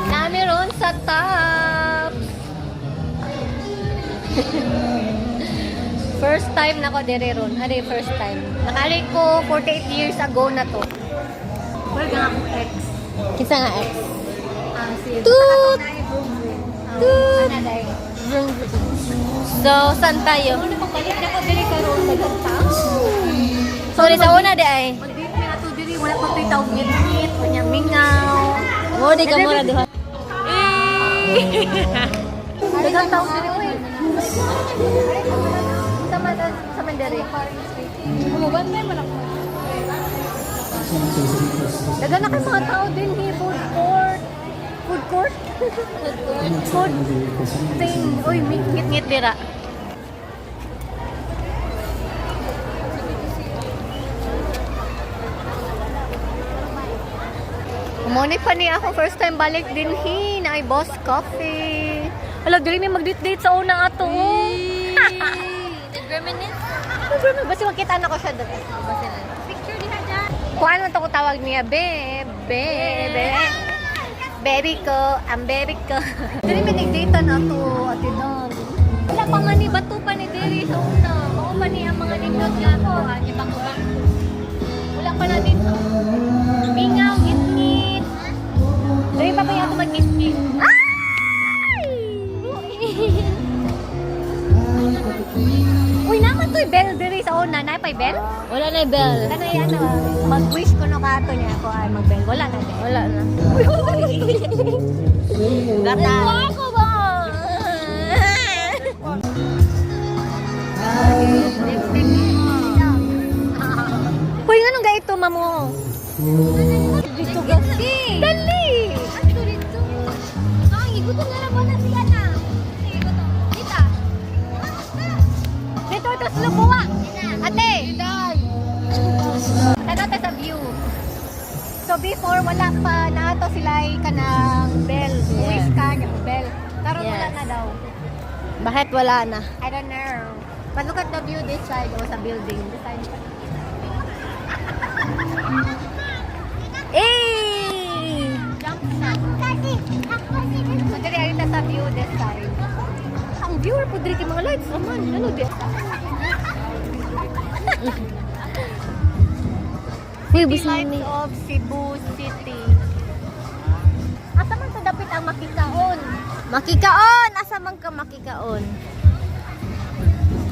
Kami ron sa top. First time na ko dire ron. Ari, first time. Nakalik ko 48 years ago na to. Wala nga akong ex. Kisa nga ex. Si Toot! Toot! Vroom, vroom. So, saan tayo? Ano pang balik na ko dire karon dagang tao. Sorry, sa una di ay. Mag-date na ato diri wala pa tay taw ngit-ngit, kanya mingaw. Oh, di ka muna diha. Dagang tao diri oy. Sa Mandari. Bumabantay man ako. Dagan na kay mga tao din hi food court. Food court? Food thing. Uy, ngit-ngit dira. Umunit pa niya ako first time balik din hi na ay Boss Coffee. Alam, dili may mag-date sa unang ato. Nag-reminisce? Basta makita na ko siya doon. Picture diha dyan. Kung ano to ko tawag niya, bebe. Baby ko, ang baby ko. Dili may nag-date na to, ati doon. Wala pa man ni, bato pa ni Diri sa una. Mao pa ni ang mga nindot nga ako. Ani pa ko. Wala pa na dito. Mingaw, ngit-ngit. Dili pa pa yung ako mag-ngit-ngit. Uy, naman to'y bell diri sa una. Napay bell? Wala na yung bell. Kanay ano, mag-wish ko no kato niya ako ay mag-bell. Wala na din. Wala na. Gata. Ako ba? Uy, anong ga ito, mamo? Dito gasi. Dali! Ano dito? Ay, gutom na lang na siya na. Kita. Dito, ito sa lubuwa. Ate! Ano ito sa view? So before, wala pa na ito sila kanang bell. Wish ka niya, bell. Karon wala Yes. na daw. Bakit wala na? I don't know. But look at the view this side. O, sa building. This side. Eh! Jump shot. So, dili arita sa view this side. Ang viewer po diri kay mga lights naman. Ano di? City Lights of Cebu City. Asa man sa dapit ang makikaon? Makikaon! Asa man ka makikaon?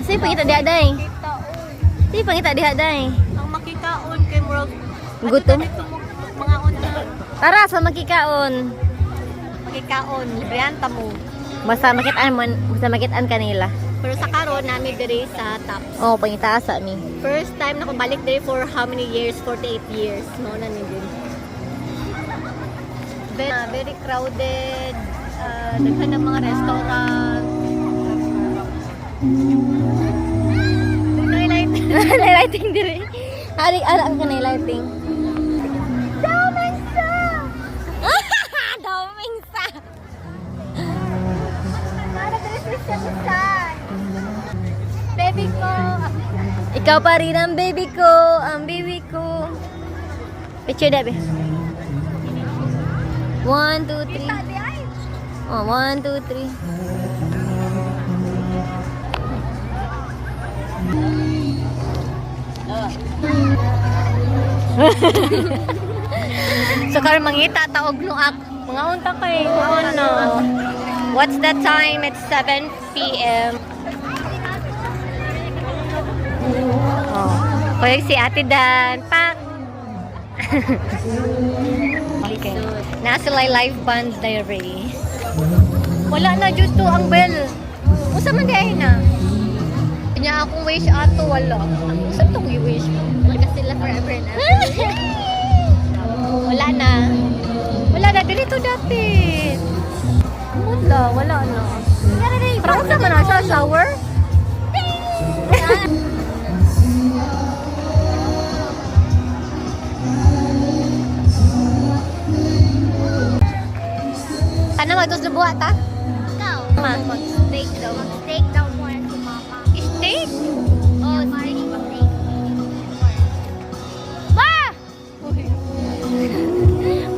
Sige, pangita diha day. Makikaon. Sige, pangita diha day. Ang makikaon kay Murag. Gutom? Mga una. Tara, sa makikaon. Makikaon. Librihan ta mo. Basta makitaan kanila. Pero sa karon nami diri sa top. Oh, pangita asa mi. First time na ko balik diri for how many years? 48 years. No na ni din. Very crowded. Daghan ng mga restaurant. Lighting diri. Ari ara ka na lighting. Daming sa! Daming sa. Para diri sa side. Baby ko. Ikaw pa rin ang baby ko, ang baby ko. Picture dabi. 1, 2, 3. Oh, 1, 2, 3. So karon mangita taog luak. Mga unta kay ano. What's the time? It's 7 p.m. Oh. Kuya si Ate Dan. Pak. Okay. Nasa live band diary. Wala na dito ang bell. Usa man diay na. Kanya akong wish ato wala. Usa tong wish. Wala sila forever na. Wala na. Wala na dito dati. Wala na. Parang sa man sa shower. Ano magsusubuha ta? Ikaw. Mag-steak daw. Mag-steak daw mo yan si mama. Steak? Oh, steak. Steak. Ba!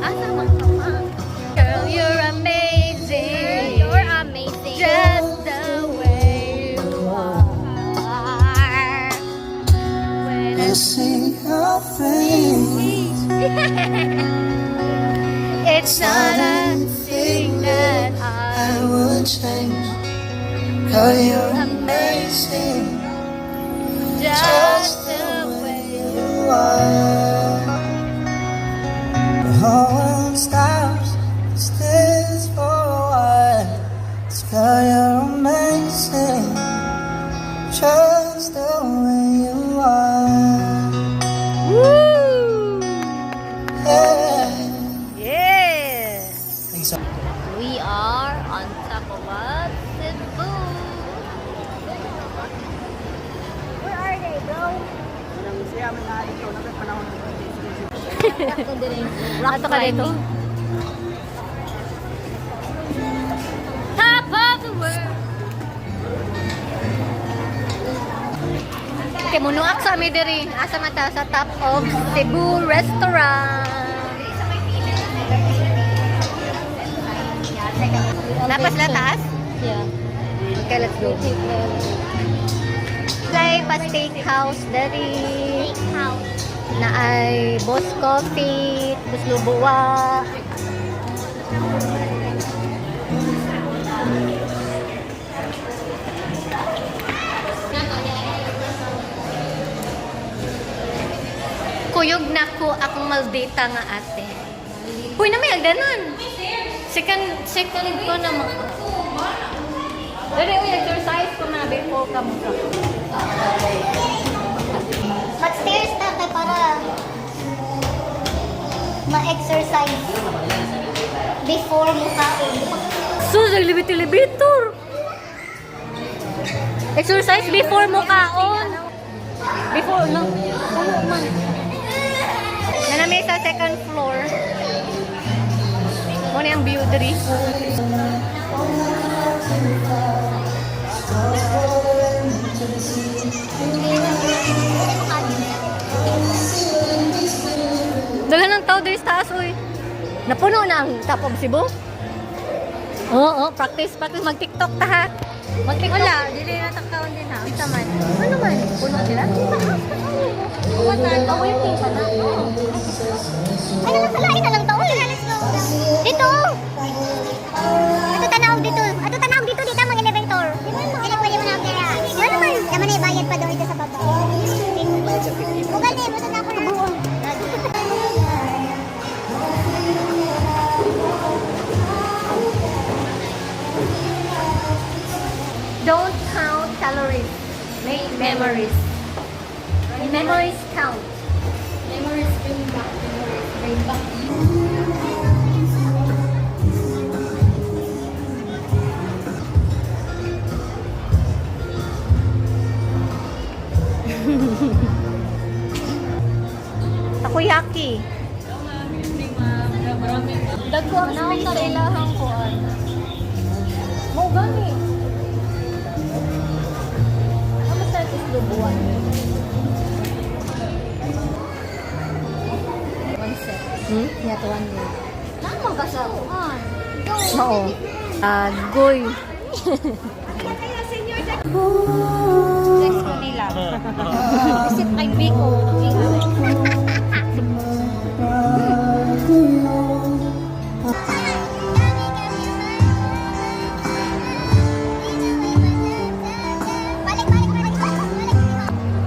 Asa man ka ma? nothing. It's not a thing that I would change. 'Cause you're amazing, just the way you are. The whole world stops, stays for a while. It's 'cause you're amazing, just the way you are. Woo! Yeah. Yeah! Thanks. We are on top of a Cebu. Where are they, bro? Ato ka dito? Top of the world. Okay, munuak sa amin diri. Asa mata sa top of Cebu Restaurant. Lapas na taas? Yeah. Okay, let's go. Play pa steakhouse dari. Na ay Boss Coffee, Boss Lubuwa. Kuyog na ko akong maldita nga ate. Uy, na may agdanan. Second ko na mo. Dali, uy, exercise ko na before ka mo ka. Mag-stairs na tayo para ma-exercise before mo kaon. Sus, naglibit-libitor. Exercise before mo kaon. Before, no? Ano man? Nanami sa second floor. Muna yung view diri. Dagan ng tao diri sa taas, uy. Napuno na ang top of Cebu. Oo, practice mag-TikTok ta ha. Mag-TikTok. Wala, dili na taktawan din ha. Isa man. Ano man? Puno sila? Oh, waiting ka na. Ay, nakasalain na lang to. Uy, let's go. Dito! Ato tanawag dito. Ato tanawag dito. Dito mga elevator. Dili pwede mo na kaya. Ano naman? Naman na ibayad pa daw ito sa baba. Bugal na, basta na ako na. Don't count calories. Make memories. Memories count. Memories bring back. Bring back. Takoyaki. Dagko ang space sa ilahang kuan. Mo gani. Ano sa islubuan? One set. Yeah, to one day. Namo ka sa kuhan. Oo. Goy. Sex ko nila. Visit kay Biko.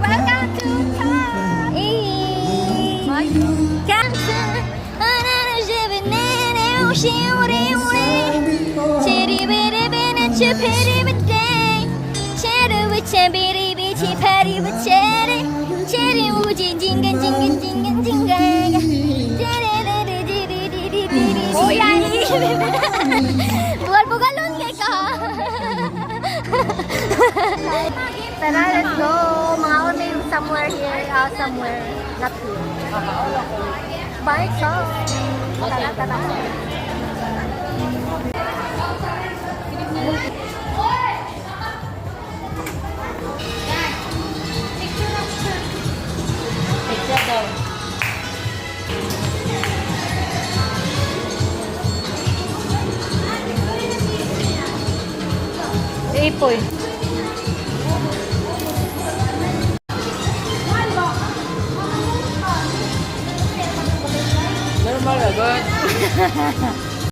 Welcome to Thai. Bugal-bugalon kay ka. Tara, let's go. Mga may somewhere here, somewhere. Not here. Bye, so. Tara, tara. Picture daw. Ipoy. malagot.